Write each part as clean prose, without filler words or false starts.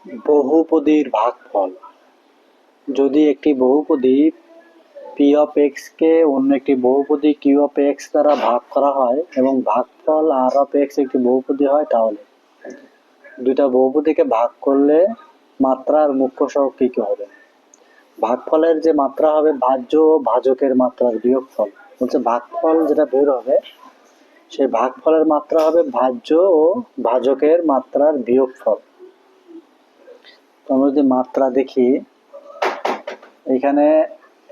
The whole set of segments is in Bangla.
বহুপদীর ভাগফল। যদি একটি বহুপদী পি অফ এক্স কে অন্য একটি বহুপদী কিউ অফ এক্স দ্বারা ভাগ করা হয় এবং ভাগফল আর অফ এক্স একটি বহুপদী হয়, তাহলে দুইটা বহুপদীকে ভাগ করলে মাত্রা আর মুখ্য সহগ কি কি হবে? ভাগফলের যে মাত্রা হবে ভাজ্য ও ভাজকের মাত্রার বিয়োগফল। বলছে ভাগফল যেটা বের হবে সেই ভাগফলের মাত্রা হবে ভাজ্য ও ভাজকের মাত্রার বিয়োগফল। আমরা যদি মাত্রা দেখি, এখানে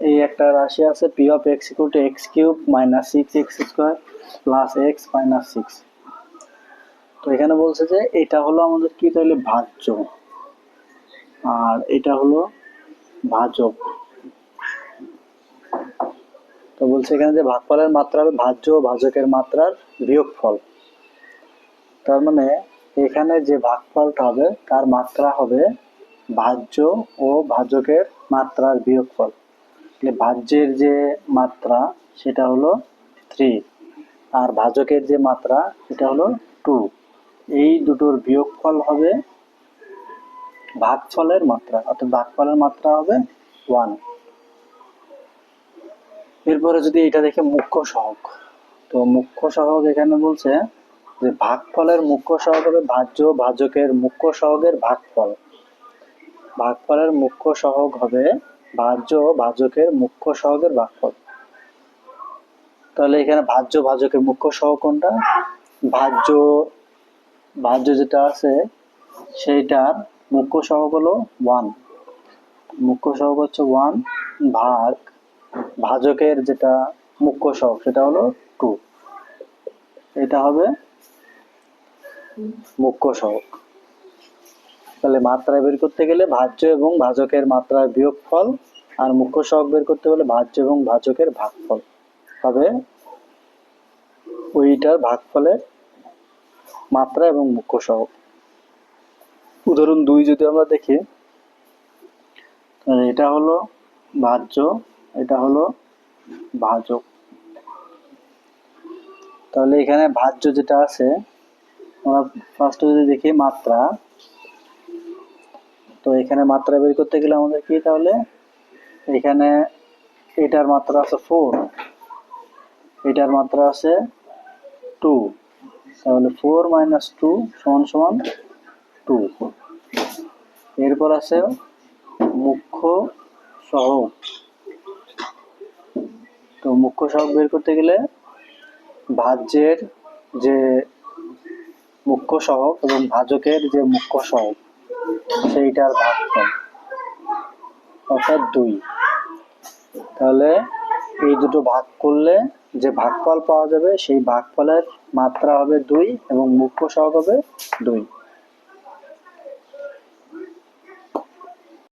এই একটা রাশি আছে P of x equal to x cube minus 6x square plus x minus 6। তো এখানে বলছে যে এটা হলো আমাদের কি, তাহলে ভাজ্য আর এটা হলো ভাজক। তো বলছে এখানে যে ভাগফলের মাত্রা হবে ভাজ্য ও ভাজকের মাত্রার বিয়োগফল। তার মানে এখানে যে ভাগফলটা হবে তার মাত্রা হবে ভাজ্য ও ভাজকের মাত্রার বিয়োগফল। ভাজ্যের যে মাত্রা সেটা হলো 3 আর ভাজকের যে মাত্রা সেটা হলো 2। এই দুটোর বিয়োগফল হবে ভাগফলের মাত্রা, অর্থাৎ ভাগফলের মাত্রা হবে 1। এরপরে যদি এটা দেখে মুখ্য সহগ, তো মুখ্য সহগ এখানে বলছে যে ভাগফলের মুখ্য সহগ হবে ভাজ্য ভাজকের মুখ্য সহগের ভাগফল। ভাগফলের মুখ্য সহগ হবে ভাজ্য ভাজকের মুখ্য সহগের ভাগফল। তাহলে এখানে ভাজ্য ভাজকের মুখ্য সহগ কোনটা? ভাজ্য যেটা আছে সেইটার মুখ্য সহগ হলো 1, মুখ্য সহগ হচ্ছে 1 ভাগ ভাজকের যেটা মুখ্য সহগ সেটা হলো 2। এটা হবে মুখ্য সহগ। তাহলে মাত্রা বের করতে গেলে ভাজ্য এবং ভাজকের মাত্রার বিয়োগফল আর মুখ্য সহগ বের করতে হলে ভাজ্য এবং ভাজকের ভাগফল হবে ওইটার ভাগফলের মাত্রা এবং মুখ্য সহগ। উদাহরণ 2 যদি আমরা দেখি, তাহলে এটা হলো ভাজ্য, এটা হলো ভাজক। তাহলে এখানে ভাজ্য যেটা আছে আমরা ফার্স্টে যদি দেখি মাত্রা, তো এখানে মাত্রা বের করতে গেলে আমাদের কি, তাহলে এখানে এটার মাত্রা আছে 4, এটার মাত্রা আছে 2, তাহলে 4 মাইনাস 2 সমান সমান 2। এরপর আছে মুখ্য সহগ, তো মুখ্য সহগ বের করতে গেলে ভাজ্যের যে মুখ্য সহগ এবং ভাজকের যে মুখ্য সহগ সেইটার ভাগফল অর্থাৎ 2। তাহলে এই দুটো ভাগ করলে যে ভাগফল পাওয়া যাবে সেই ভাগফলের মাত্রা হবে 2 এবং মুখ্য সহগ হবে 2।